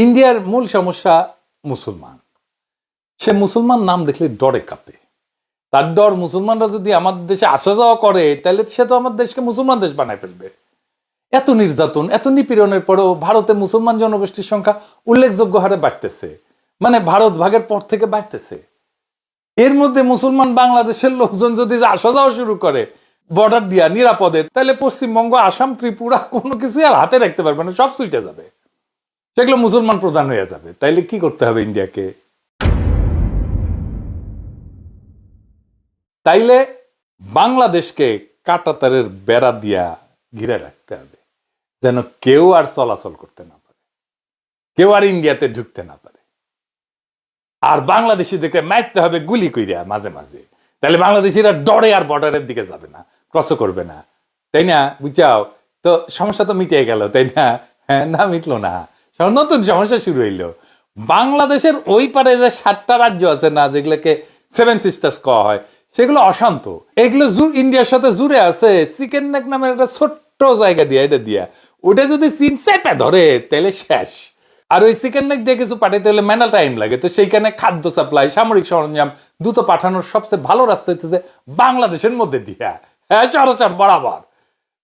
ইন্ডিয়ার মূল সমস্যা মুসলমান। সে মুসলমান নাম দেখলে ডরে কাঁপে। তার ডর মুসলমানরা যদি আমাদের দেশে আসা যাওয়া করে তাহলে সে তো আমার দেশকে মুসলমান দেশ বানায় ফেলবে। এত নির্যাতন, এত নিপীড়নের পরেও ভারতে মুসলমান জনগোষ্ঠীর সংখ্যা উল্লেখযোগ্য হারে বাড়তেছে, মানে ভারত ভাগের পর থেকে বাড়তেছে। এর মধ্যে মুসলমান বাংলাদেশের লোকজন যদি আসা যাওয়া শুরু করে বর্ডার দিয়া নিরাপদে, তাহলে পশ্চিমবঙ্গ, আসাম, ত্রিপুরা কোনো কিছু আর হাতে রাখতে পারবে না, সব ছুটে যাবে, সেগুলো মুসলমান প্রধান হয়ে যাবে। তাইলে কি করতে হবে ইন্ডিয়াকে? তাইলে বাংলাদেশকে কাঁটাতারের বেড়া দিয়া ঘিরে রাখতে হবে, যেন কেউ আর চলাচল করতে না পারে, কেউ আর ইন্ডিয়াতে ঢুকতে না পারে। আর বাংলাদেশিদেরকে মারতে হবে গুলি কইরা মাঝে মাঝে, তাহলে বাংলাদেশিরা ডরে আর বর্ডারের দিকে যাবে না, ক্রস করবে না, তাই না? বুঝাও তো, সমস্যা তো মিটে গেল, তাই না? হ্যাঁ, না মিটলো না, নতুন সমস্যা শুরু হইলো। বাংলাদেশের ওই পারে যে 7টা রাজ্য আছে না, যেগুলোকে 7 সিস্টার্স কওয়া হয়, সেগুলো অশান্ত। এগুলো ইন্ডিয়ার সাথে জুড়ে আছে চিকেন নেক নামের একটা ছোট্ট জায়গা দিয়ে, এটা দিয়া ওটা যদি চীন চেপে ধরে তাহলে শেষ। আর ওই চিকেন নেক দিয়ে কিছু পাঠাইতে হলে মেনা টাইম লাগে, তো সেইখানে খাদ্য সাপ্লাই, সামরিক সরঞ্জাম দ্রুত পাঠানোর সবচেয়ে ভালো রাস্তা হচ্ছে যে বাংলাদেশের মধ্যে দিয়া, হ্যাঁ, সরাসর বরাবর।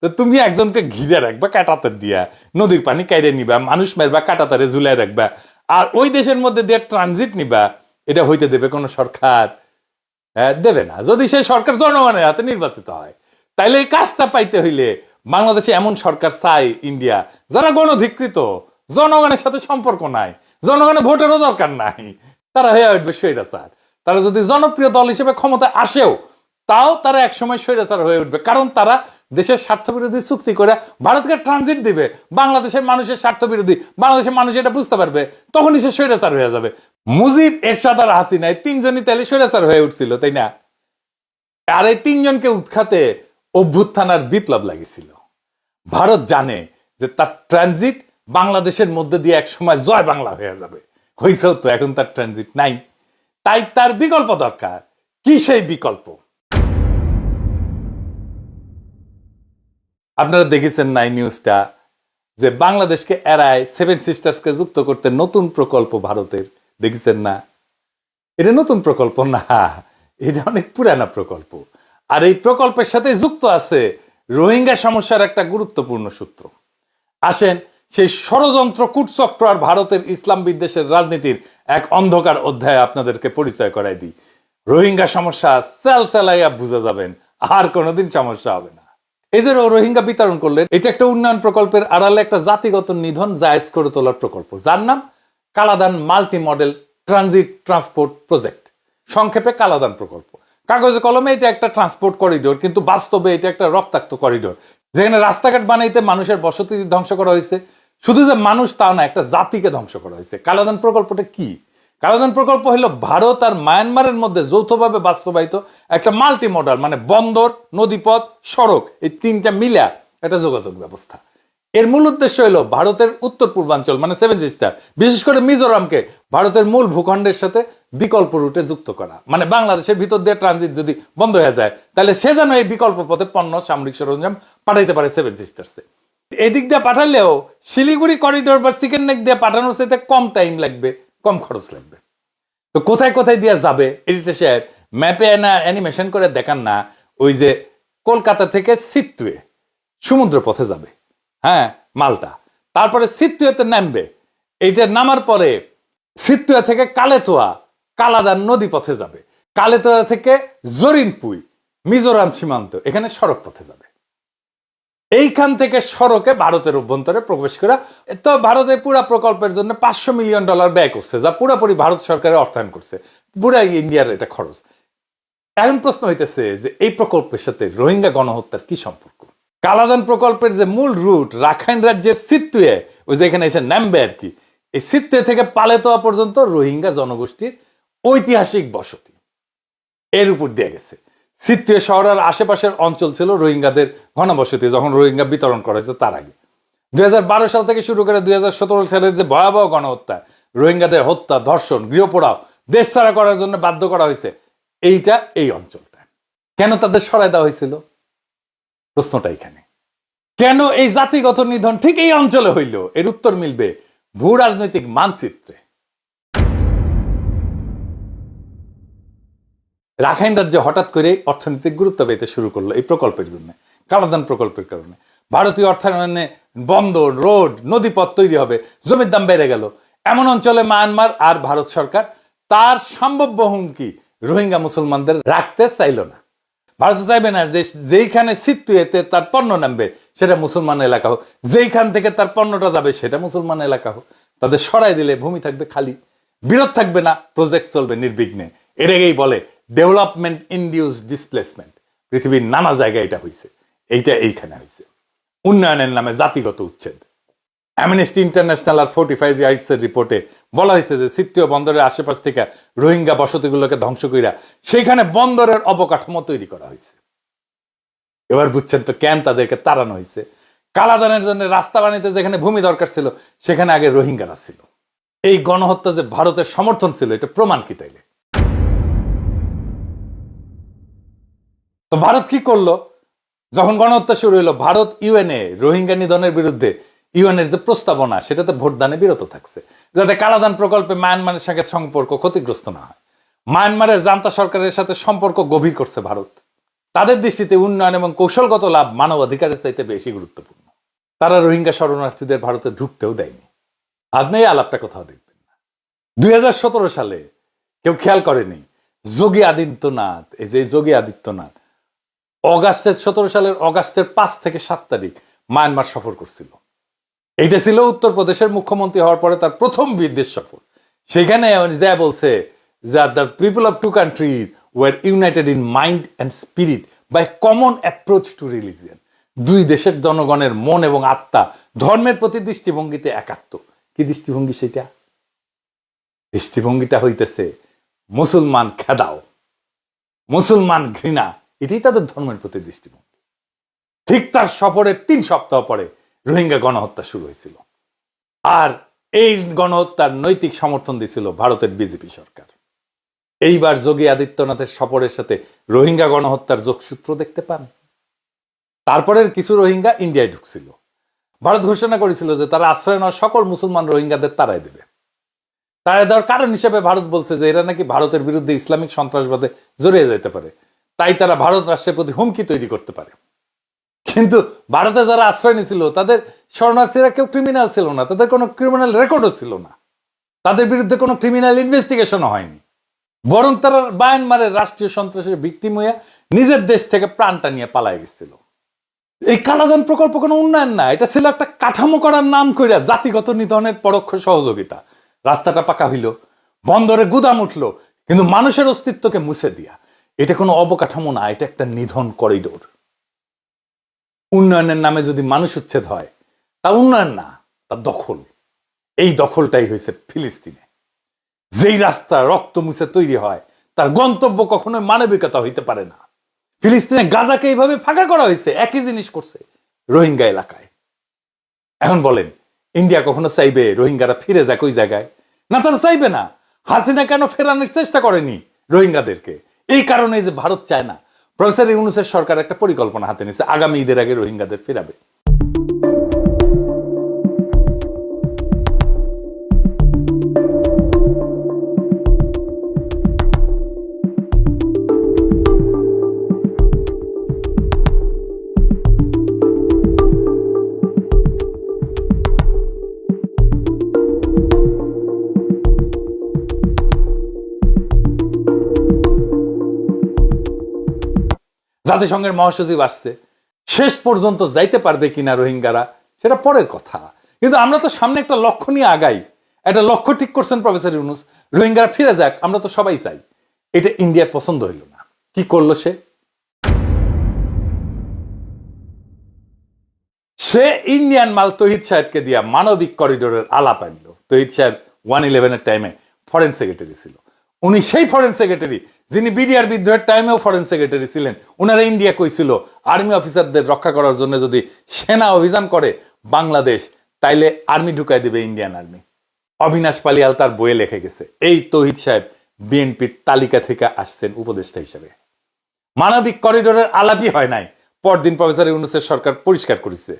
তো তুমি একজনকে ঘিরে রাখবা কাঁটাতার দিয়া, নদীর পানি কাইরে নিবা, মানুষ মারবা, কাঁটাতারে ঝুলাই রাখবা, আর ওই দেশের মধ্যে দিয়ে ট্রানজিট নিবা। এটা হইতে দেবে কোন সরকার? দেবে না। যদি সেই সরকার জনগণের হাতে নির্বাচিত হয়, তাইলে এই কাজটা পাইতে হইলে বাংলাদেশে এমন সরকার চাই ইন্ডিয়া, যারা গণধিকৃত, জনগণের সাথে সম্পর্ক নাই, জনগণের ভোটেরও দরকার নাই, তারা হয়ে উঠবে স্বৈরাচার। তারা যদি জনপ্রিয় দল হিসেবে ক্ষমতায় আসেও, তাও তারা একসময় স্বৈরাচার হয়ে উঠবে, কারণ তারা দেশের স্বার্থ বিরোধী চুক্তি করে ভারতকে ট্রানজিট দিবে। বাংলাদেশের মানুষের স্বার্থ বিরোধী, বাংলাদেশের মানুষ এটা বুঝতে পারবে, তখনই সে স্বৈরাচার হয়ে যাবে। মুজিব, এরশাদ আর হাসিনা, এই 3জনই তাহলে স্বৈরাচার হয়ে উঠছিল, তাই না? আর এই 3জনকে উৎখাতে অভ্যুত্থান আর বিপ্লব লাগিয়েছিল। ভারত জানে যে তার ট্রানজিট বাংলাদেশের মধ্যে দিয়ে এক সময় জয় বাংলা হয়ে যাবে। হয়েছেও তো, এখন তার ট্রানজিট নাই, তাই তার বিকল্প দরকার। কি সেই বিকল্প? আপনারা দেখেছেন নাই নিউজটা, যে বাংলাদেশকে এড়ায় 7 সিস্টার্সকে যুক্ত করতে নতুন প্রকল্প ভারতের, দেখেছেন না? এটা নতুন প্রকল্প না, এটা অনেক পুরানা প্রকল্প। আর এই প্রকল্পের সাথে যুক্ত আছে রোহিঙ্গা সমস্যার একটা গুরুত্বপূর্ণ সূত্র। আসেন সেই ষড়যন্ত্র, কূটচক্র আর ভারতের ইসলাম বিদ্বেষের রাজনীতির এক অন্ধকার অধ্যায় আপনাদেরকে পরিচয় করাই দিই। রোহিঙ্গা সমস্যা চাল চালাইয়া বুঝে যাবেন, আর কোনোদিন সমস্যা হবে না। এই যে রোহিঙ্গা বিতরণ করলেন, এটা একটা উন্নয়ন প্রকল্পের আড়ালে একটা জাতিগত নিধন জায়েজ করে তোলার প্রকল্প, যার নাম Kaladan multi model transit transport project, সংক্ষেপে কালাদান প্রকল্প। কাগজে কলমে এটা একটা ট্রান্সপোর্ট করিডোর, কিন্তু বাস্তবে এটা একটা রক্তাক্ত করিডোর, যেখানে রাস্তাঘাট বানাইতে মানুষের বসতি ধ্বংস করা হয়েছে। শুধু যে মানুষ তা না, একটা জাতিকে ধ্বংস করা হয়েছে। কালাদান প্রকল্পটা কি? কালাদান প্রকল্প হলো ভারত আর মায়ানমারের মধ্যে যৌথভাবে বাস্তবায়িত একটা মাল্টি মডাল, মানে বন্দর, নদীপথ, সড়ক, এই 3টা মিলা একটা যোগাযোগ ব্যবস্থা। এর মূল উদ্দেশ্য হলো ভারতের উত্তর পূর্বাঞ্চল, মানে 7 সিস্টার, বিশেষ করে মিজোরামকে ভারতের মূল ভূখণ্ডের সাথে বিকল্প রুটে যুক্ত করা। মানে বাংলাদেশের ভিতর দিয়ে ট্রানজিট যদি বন্ধ হয়ে যায়, তাহলে সে যেন এই বিকল্প পথে পণ্য, সামরিক সরঞ্জাম পাঠাইতে পারে 7 সিস্টার্সে। এদিক দিয়ে পাঠালেও শিলিগুড়ি করিডোর বা চিকেন নেক দিয়ে পাঠানোর সাথে কম টাইম লাগবে, কম খরচ লাগবে। তো কোথায় কোথায় দিয়ে যাবে, এটা সে ম্যাপে অ্যানিমেশন করে দেখান না। ওই যে কলকাতা থেকে সিত্তুয়ে সমুদ্র পথে যাবে, হ্যাঁ, মালটা, তারপরে সিত্তুয়েতে নামবে, এইটা নামার পরে সিত্তুয়া থেকে কালেতোয়া, কালাদান নদী পথে যাবে, কালেতোয়া থেকে জরিনপুই, মিজোরাম সীমান্ত, এখানে সড়ক পথে যাবে। এইখান থেকে সড়কে ভারতের অভ্যন্তরে প্রবেশ করা। তো ভারতের পুরা প্রকল্পের জন্য $500 মিলিয়ন ব্যয় করছে, যা পুরোপুরি ভারত সরকারের অর্থায়ন করছে, পুরা ইন্ডিয়ার এটা খরচ। এখন প্রশ্ন হইতেছে যে এই প্রকল্পের সাথে রোহিঙ্গা গণহত্যার কি সম্পর্ক? কালাদান প্রকল্পের যে মূল রুট রাখাইন রাজ্যের সিত্তুয়ে, ওই যে এখানে এসে নামবে আর কি, এই সিত্তুয়ে থেকে পালেতোয়া পর্যন্ত রোহিঙ্গা জনগোষ্ঠীর ঐতিহাসিক বসতি, এর উপর দিয়ে গেছে। সিত্তুয়ে শহরের আশেপাশের অঞ্চল ছিল রোহিঙ্গাদের ঘনবসতি, যখন রোহিঙ্গা বিতরণ করা হয়েছে তার আগে। 2012 সাল থেকে শুরু করে 2017 সালের যে ভয়াবহ গণহত্যা, রোহিঙ্গাদের হত্যা, ধর্ষণ, গৃহপোড়াও, দেশ ছাড়া করার জন্য বাধ্য করা হয়েছে, এইটা এই অঞ্চলটা। কেন তাদের সরাই দেওয়া হয়েছিল? প্রশ্নটা এখানে। কেন এই জাতিগত নিধন ঠিক এই অঞ্চলে হইল? এর উত্তর মিলবে ভূ রাজনৈতিক মানচিত্রে রাখাইন রাজ্যে হঠাৎ করে অর্থনৈতিক গুরুত্ব পেতে শুরু করলো এই প্রকল্পের জন্য, কালাদান প্রকল্পের কারণে। ভারতীয় অর্থায়নে বন্দর, রোড, নদীপথ তৈরি হবে, জমির দাম বেড়ে গেল। এমন অঞ্চলে মায়ানমার আর ভারত সরকার তার সম্ভাব্য হুমকি রোহিঙ্গা মুসলমানদের রাখতে চাইল না। ভারত চাইবে না যে যেইখানে সিতুয়েতে তার পণ্য নামবে সেটা মুসলমান এলাকা হোক, যেইখান থেকে তার পণ্যটা যাবে সেটা মুসলমান এলাকা হোক। তাদের সরাই দিলে ভূমি থাকবে খালি, বিরোধ থাকবে না, প্রজেক্ট চলবে নির্বিঘ্নে। এটাকেই বলে ডেভেলপমেন্ট ইনডিউস ডিসপ্লেসমেন্ট। পৃথিবীর নানা জায়গায় এটা হয়েছে, এইটা এইখানে হয়েছে। উন্নয়নের নামে জাতিগত উচ্ছেদ। অ্যামনেস্টি ইন্টারন্যাশনাল আর 45 রাইটস এর রিপোর্টে বলা হয়েছে যে সিত্তীয় বন্দরের আশেপাশ থেকে রোহিঙ্গা বসতিগুলোকে ধ্বংস কইরা সেইখানে বন্দরের অবকাঠামো তৈরি করা হয়েছে। এবার বুঝছেন তো কেন তাদেরকে তাড়ানো হয়েছে। কালাদানের জন্য রাস্তা বানাইতে যেখানে ভূমি দরকার ছিল সেখানে আগে রোহিঙ্গারা ছিল। এই গণহত্যা যে ভারতের সমর্থন ছিল এটা প্রমাণ কি তাইলে? তো ভারত কি করলো? যখন গণহত্যা শুরু হলো, ভারত ইউএনএ রোহিঙ্গা নিধনের বিরুদ্ধে ইউএনের যে প্রস্তাবনা সেটাতে ভোটদানে বিরত থাকছে, যাতে কালাদান প্রকল্পে মায়ানমারের সঙ্গে সম্পর্ক ক্ষতিগ্রস্ত না হয়। মায়ানমারের জান্তা সরকারের সাথে সম্পর্ক গভীর করছে ভারত। তাদের দৃষ্টিতে উন্নয়ন এবং কৌশলগত লাভ মানবাধিকারের চাইতে বেশি গুরুত্বপূর্ণ। তারা রোহিঙ্গা শরণার্থীদের ভারতে ঢুকতেও দেয়নি। আপনি এই আলাপটা কোথাও দেখবেন না। 2017 সালে কেউ খেয়াল করেনি যোগী আদিত্যনাথ, এই যে যোগী আদিত্যনাথ অগাস্টের 17 সালের অগাস্টের 5 থেকে 7 তারিখ মায়ানমার সফর করছিল। এইটা ছিল উত্তরপ্রদেশের মুখ্যমন্ত্রী হওয়ার পরে তার প্রথম বিদেশ সফর। সেখানে যা বলছে যে the people of two countries were united in mind and spirit by common approach to religion. দুই দেশের জনগণের মন এবং আত্মা ধর্মের প্রতি দৃষ্টিভঙ্গিতে একাত্ম। কি দৃষ্টিভঙ্গি সেটা? দৃষ্টিভঙ্গিটা হইতেছে মুসলমান খেদাও, মুসলমান ঘৃণা, এটাই তাদের ধর্মের প্রতি দৃষ্টিভঙ্গি। ঠিক তার সফরের 3 সপ্তাহ পরে রোহিঙ্গা গণহত্যা শুরু হয়েছিল। আর এই গণহত্যার নৈতিক সমর্থন দিয়েছিল ভারতের বিজেপি সরকার। এইবার যোগী আদিত্যনাথের সফরের সাথে রোহিঙ্গা গণহত্যার যোগসূত্র দেখতে পান। তারপরের কিছু রোহিঙ্গা ইন্ডিয়ায় ঢুকছিল। ভারত ঘোষণা করেছিল যে তারা আশ্রয় নেওয়া সকল মুসলমান রোহিঙ্গাদের তাড়াই দেবে। তাড়াই দেওয়ার কারণ হিসেবে ভারত বলছে যে এরা নাকি ভারতের বিরুদ্ধে ইসলামিক সন্ত্রাসবাদে জড়িয়ে যেতে পারে, তাই তারা ভারত রাষ্ট্রের প্রতি হুমকি তৈরি করতে পারে। কিন্তু ভারতে যারা আশ্রয় নিয়েছিল তাদের শরণার্থীরা কেউ ক্রিমিনাল ছিল না, তাদের কোনো ক্রিমিনাল রেকর্ডও ছিল না, তাদের বিরুদ্ধে কোনো ক্রিমিনাল ইনভেস্টিগেশনও হয়নি। বরং তারা মায়ানমারের রাষ্ট্রীয় সন্ত্রাসের ভিকটিম হইয়া নিজের দেশ থেকে প্রাণটা নিয়ে পালায় গেছিল। এই কালাদান প্রকল্প কোনো উন্নয়ন না, এটা ছিল একটা কাঠামো করার নাম কইরা জাতিগত নিধনের পরোক্ষ সহযোগিতা। রাস্তাটা পাকা হইল, বন্দরে গুদাম উঠলো, কিন্তু মানুষের অস্তিত্বকে মুছে দিয়া। এটা কোনো অবকাঠামো না, এটা একটা নিধন করিডোর। উন্নয়নের নামে যদি মানুষ উচ্ছেদ হয় তা উন্নয়ন না, তা দখল। এই দখলটাই হয়েছে ফিলিস্তিনে। যেই রাস্তা রক্ত মুছে তৈরি হয় তার গন্তব্য কখনোই মানবিকতা হইতে পারে না। ফিলিস্তিনে গাজাকে এইভাবে ফাঁকা করা হয়েছে, একই জিনিস করছে রোহিঙ্গা এলাকায়। এখন বলেন ইন্ডিয়া কখনো চাইবে রোহিঙ্গারা ফিরে যাক ওই জায়গায়? না, তারা চাইবে না। হাসিনা কেন ফেরানোর চেষ্টা করেনি রোহিঙ্গাদেরকে? এই কারণে যে ভারত চায় না। প্রফেসর ইউনূসের সরকার একটা পরিকল্পনা হাতে নিয়েছে, আগামী ঈদের আগে রোহিঙ্গাদের ফেরাবে। জাতিসংঘের মহাসচিব আসছে, শেষ পর্যন্ত যাইতে পারবে কিনা রোহিঙ্গারা সেটা পরের কথা। কিন্তু আমরা তো সামনে একটা লক্ষ্য নিয়ে আগাই। একটা লক্ষ্য ঠিক করছেন প্রফেসর ইউনূস, রোহিঙ্গারা ফিরে যাক, আমরা তো সবাই চাই। এটা ইন্ডিয়ার পছন্দ হইল না। কি করলো সে ইন্ডিয়ান মাল তহিদ সাহেবকে দিয়া মানবিক করিডোরের আলাপ আনলো। তহিদ সাহেব 111-এর টাইমে ফরেন সেক্রেটারি ছিল। উনি সেই ফরেন সেক্রেটারি যিনি বিডিআর বিদ্রোহের টাইমেও ফরেন সেক্রেটারি ছিলেন। উনারা ইন্ডিয়া কইছিল আর্মি অফিসারদের রক্ষা করার জন্য যদি সেনা অভিযান করে বাংলাদেশ, তাইলে আর্মি ঢুকাই দেবে ইন্ডিয়ান আর্মি। অবিনাশ পালিয়াল তার বইয়ে লিখে গেছে। এই তহিদ সাহেব বিএনপির তালিকা থেকে আসছেন উপদেষ্টা হিসেবে। মানবিক করিডোরের আলাপই হয় নাই। পরদিন প্রফেসর ইউনূসের সরকার পরিষ্কার করেছে,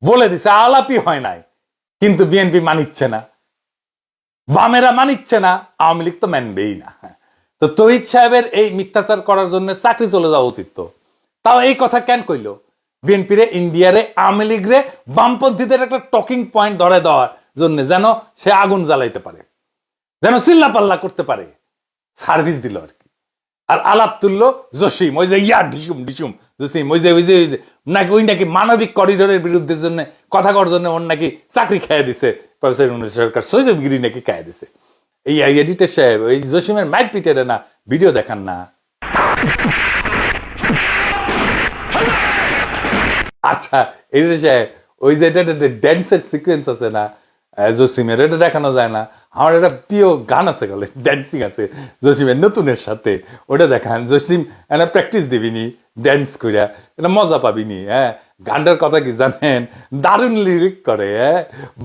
বলে দিছে আলাপই হয় নাই। কিন্তু বিএনপি মানিচ্ছে না, বামেরা মানিচ্ছে না, আওয়ামী লীগ তো মানবেই না। তো তহিদ সাহেবের এই মিথ্যাচার করার জন্য চাকরি চলে যাওয়া উচিত। তো তাও এই কথা কেন কইলো? বিএনপি রে, ইন্ডিয়ারে, আওয়ামী লীগ রে, বামপন্থীদের একটা টকিং পয়েন্ট ধরে দেওয়ার জন্য, যেন সে আগুন জ্বালাইতে পারে, যেন চিল্লা পাল্লা করতে পারে, সার্ভিস দিল আর কি। আর আলাপ তুললো জসিম, ওই যে ইয়া ঢিসুম ঢিসুম জসিম, ওই যে নাকি ওই নাকি মানবিক করিডোরের বিরুদ্ধে জন্য কথা করার জন্য ওর নাকি চাকরি খেয়ে দিছে প্রফেসর ইউনূস সরকার, সৈয়দগিরি নাকি খেয়ে দিছে। এই এডিটর সাহেব ওই জসিমের মাইক পিটেরে না ভিডিও দেখান না। আচ্ছা এডিটর সাহেব, ওই যে ড্যান্সের সিকোয়েন্স আছে না জসিমের, এটা দেখানো যায় না? আমার একটা প্রিয় গান আছে, গেলে ড্যান্সিং আছে জসিমের নতুনের সাথে, ওটা দেখান। জসিম একটা প্র্যাকটিস দিবিনি ড্যান্স করিয়া, এটা মজা পাবিনি। হ্যাঁ, গানটার কথা কি জানেন? দারুণ লিরিক করে। হ্যাঁ,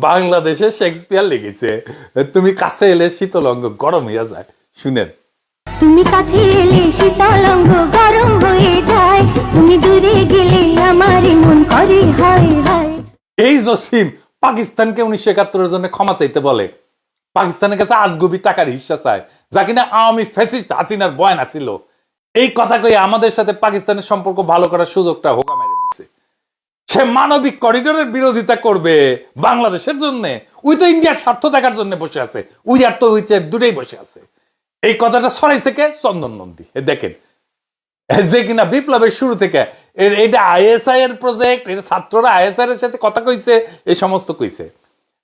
বাংলাদেশে শেক্সপিয়ার লেগেছে, তুমি কাছে এলে শীতল অঙ্গ গরম হইয়া যায়। শুনেন। তুমি কাছে এলে শীতল অঙ্গ গরম হয়ে যায়, তুমি দূরে গেলে আমার মন করে হায় হায়। এই জসিম পাকিস্তানকে 1971-এর জন্য ক্ষমা চাইতে বলে, পাকিস্তানের কাছে আজগুবি টাকার হিস্সা চায়, যা কিনা আওয়ামী ফ্যাসিস্ট হাসিনার বয়ান ছিল। এই কথা কই আমাদের সাথে পাকিস্তানের সম্পর্ক ভালো করার সুযোগটা হোকা মেরে দিচ্ছে। সে মানবিক করিডোরের বিরোধিতা করবে বাংলাদেশের জন্য, ওই তো ইন্ডিয়ার স্বার্থ দেখার জন্য বসে আছে, উই আর তো হইছে দুটাই বসে আছে। এই কথাটা ছড়াইছে কে? চন্দন নন্দী। দেখেন, যে কিনা বিপ্লবের শুরু থেকে এটা আইএসআই এর প্রজেক্ট, এটা ছাত্ররা আইএসআই এর সাথে কথা কইছে, এই সমস্ত কইছে,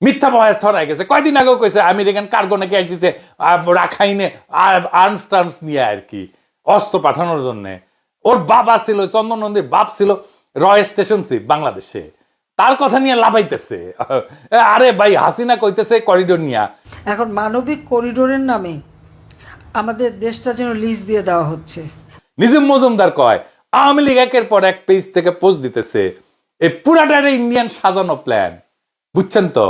মিথ্যা বয়স ছড়াই গেছে। কয়দিন আগেও কইছে আমেরিকান কার্গো নাকি আসছে রাখাইনে আর্মস টার্মস নিয়ে আর কি, অস্ত্র পাঠানোর জন্য। ওর বাবা ছিল, চন্দন নন্দীর বাপ ছিল রয় স্টেশন চিফ বাংলাদেশে, তার কথা নিয়ে লাভাইতেছে। আরে ভাই, হাসিনা কইতেছে করিডোর নিয়ে। এখন মানবিক করিডোরের নামে আমাদের দেশটা যেন লিজ দিয়ে দেওয়া হচ্ছে। নিজাম মজুমদার কয় আওয়ামী লীগ একের পর এক পেজ থেকে পোস্ট দিতেছে, এই পুরাটার ইন্ডিয়ান সাজানো প্ল্যান, বুঝছেন তো?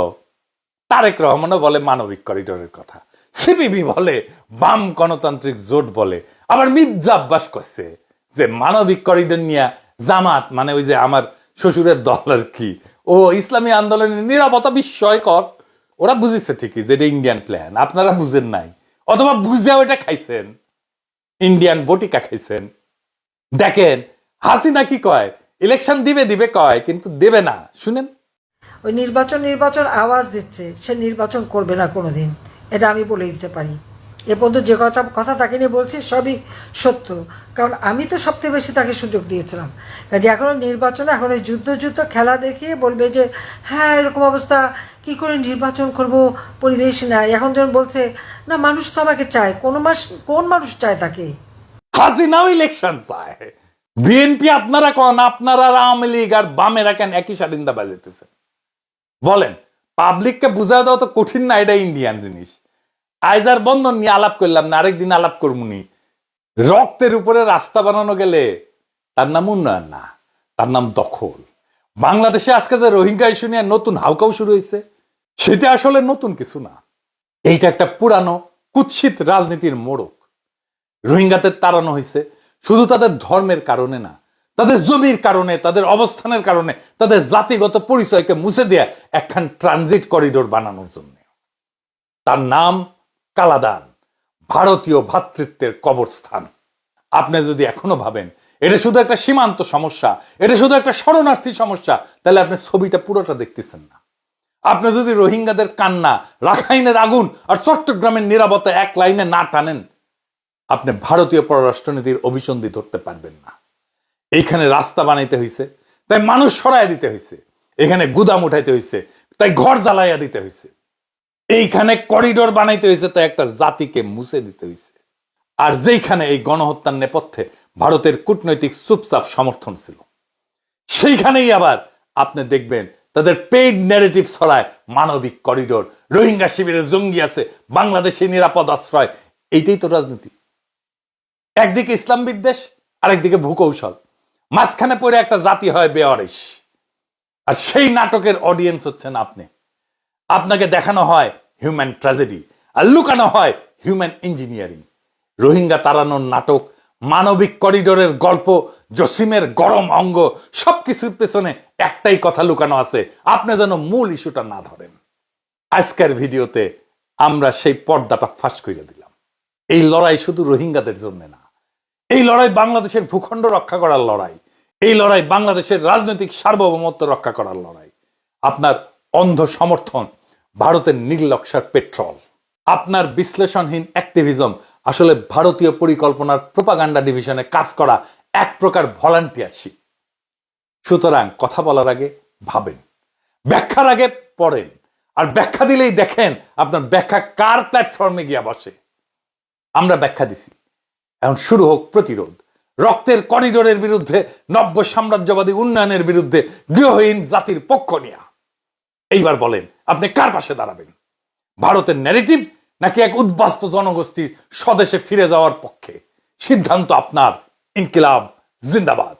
তারেক রহমানও বলে মানবিক করিডোরের কথা, সিপিবি বলে, বাম গণতান্ত্রিক জোট বলে, আবার মির্জা আব্বাস করছে যে মানবিক করিডোর নিয়ে জামাত, মানে ওই যে আমার শ্বশুরের দল আর কি, ও ইসলামী আন্দোলনের নিরাপত্তা বিস্ময়কর। ওরা বুঝেছে ঠিকই যে এটা ইন্ডিয়ান প্ল্যান, আপনারা বুঝেন নাই, অথবা বুঝেও এটা খাইছেন, ইন্ডিয়ান বটিকা খাইছেন। দেখেন হাসিনা কি কয়, ইলেকশন দিবে দিবে কয়, কিন্তু দেবে না। শুনেন, ওই নির্বাচন আওয়াজ দিচ্ছে, সে নির্বাচন করবে না কোনোদিন, এটা আমি বলে দিতে পারি। এ পর্যন্ত যে কথা তাকে নিয়ে বলছি সবই সত্য, কারণ আমি তো সবথেকে বেশি তাকে সুযোগ দিয়েছিলাম। কাজে এখনো নির্বাচনে, এখন ওই যুদ্ধ খেলা দেখিয়ে বলবে যে হ্যাঁ এরকম অবস্থা, কি করে নির্বাচন করব, পরিবেশ নাই। এখন যখন বলছে না মানুষ তো আমাকে চায়, কোন মানুষ চায় তাকে? হাসিনাও ইলেকশন চায়। বিএনপি আপনারা কোন, আপনারা আওয়ামী লীগ আর বামেরা কেন একই স্বাধীনতা বাজাইতেছে? বলেন, পাবলিককে বুঝা দেওয়া তো কঠিন না, এটা ইন্ডিয়ান জিনিস। আইজার বন্ধন নিয়ে আলাপ করলাম না, আরেকদিন আলাপ করবনি। রক্তের উপরে রাস্তা বানানো গেলে তার নাম উন্নয়ন না, তার নাম দখল। বাংলাদেশে আজকে যে রোহিঙ্গা ইস্যু নিয়ে নতুন হাউকাউ শুরু হয়েছে, সেটা আসলে নতুন কিছু না, এইটা একটা পুরানো কুৎসিত রাজনীতির মোড়ক। রোহিঙ্গাদের তাড়ানো হয়েছে শুধু তাদের ধর্মের কারণে না, তাদের জমির কারণে, তাদের অবস্থানের কারণে, তাদের জাতিগত পরিচয়কে মুছে দেয়া একখান ট্রানজিট করিডোর বানানোর জন্য। তার নাম কালাদান, ভারতীয় ভ্রাতৃত্বের কবরস্থান। আপনি যদি এখনো ভাবেন এটা শুধু একটা সীমান্ত সমস্যা, এটা শুধু একটা শরণার্থী সমস্যা, তাহলে আপনি ছবিটা পুরোটা দেখতেছেন না। আপনি যদি রোহিঙ্গাদের কান্না, রাখাইনের আগুন আর চট্টগ্রামের নিরাপত্তা এক লাইনে না টানেন, আপনি ভারতীয় পররাষ্ট্রনীতির অভিসন্ধি ধরতে পারবেন না। এইখানে রাস্তা বানাইতে হয়েছে, তাই মানুষ সরাইয়া দিতে হয়েছে। এখানে গুদাম উঠাইতে হয়েছে, তাই ঘর জ্বালাইয়া দিতে হয়েছে। এইখানে করিডোর বানাইতে হয়েছে, তাই একটা জাতিকে মুছে দিতে হয়েছে। আর যেইখানে এই গণহত্যার নেপথ্যে ভারতের কূটনৈতিক চুপচাপ সমর্থন ছিল, সেইখানেই আবার আপনি দেখবেন তাদের পেইড ন্যারেটিভ ছড়ায় মানবিক করিডোর, রোহিঙ্গা শিবিরে জঙ্গি আছে, বাংলাদেশে নিরাপদ আশ্রয়। এইটাই তো রাজনীতি। একদিকে ইসলাম বিদ্বেষ, আরেকদিকে ভূকৌশল, মাঝখানে পড়ে একটা জাতি হয় বেওয়ারিশ। আর সেই নাটকের অডিয়েন্স হচ্ছেন আপনি। আপনাকে দেখানো হয় হিউম্যান ট্র্যাজেডি, আর লুকানো হয় হিউম্যান ইঞ্জিনিয়ারিং। রোহিঙ্গা তাড়ানোর নাটক, মানবিক করিডোরের গল্প, জসিমের গরম অঙ্গ, সবকিছুর পেছনে একটাই কথা লুকানো আছে, আপনি যেন মূল ইস্যুটা না ধরেন। আজকের ভিডিওতে আমরা সেই পর্দাটা ফাঁস করে দিলাম। এই লড়াই শুধু রোহিঙ্গাদের জন্য না, এই লড়াই বাংলাদেশের ভূখণ্ড রক্ষা করার লড়াই, এই লড়াই বাংলাদেশের রাজনৈতিক সার্বভৌমত্ব রক্ষা করার লড়াই। আপনার অন্ধ সমর্থন ভারতের নির্লক্ষার পেট্রোল, আপনার বিশ্লেষণহীন অ্যাক্টিভিজম আসলে ভারতীয় পরিকল্পনার প্রোপাগান্ডা ডিভিশনে কাজ করা এক প্রকার ভলান্টিয়ারশিপ। সুতরাং কথা বলার আগে ভাবেন, ব্যাখ্যার আগে পড়েন, আর ব্যাখ্যা দিলেই দেখেন আপনার ব্যাখ্যা কার প্ল্যাটফর্মে গিয়া বসে। আমরা ব্যাখ্যা দিছি, এখন শুরু হোক প্রতিরোধ। রক্তের করিডোরের বিরুদ্ধে, নব্য সাম্রাজ্যবাদী উন্নয়নের বিরুদ্ধে, গৃহহীন জাতির পক্ষ নিয়া। এইবার বলেন আপনি কার পাশে দাঁড়াবেন? ভারতের ন্যারেটিভ নাকি এক উদ্বাস্ত জনগোষ্ঠীর স্বদেশে ফিরে যাওয়ার পক্ষে? সিদ্ধান্ত আপনার। ইনকিলাব জিন্দাবাদ।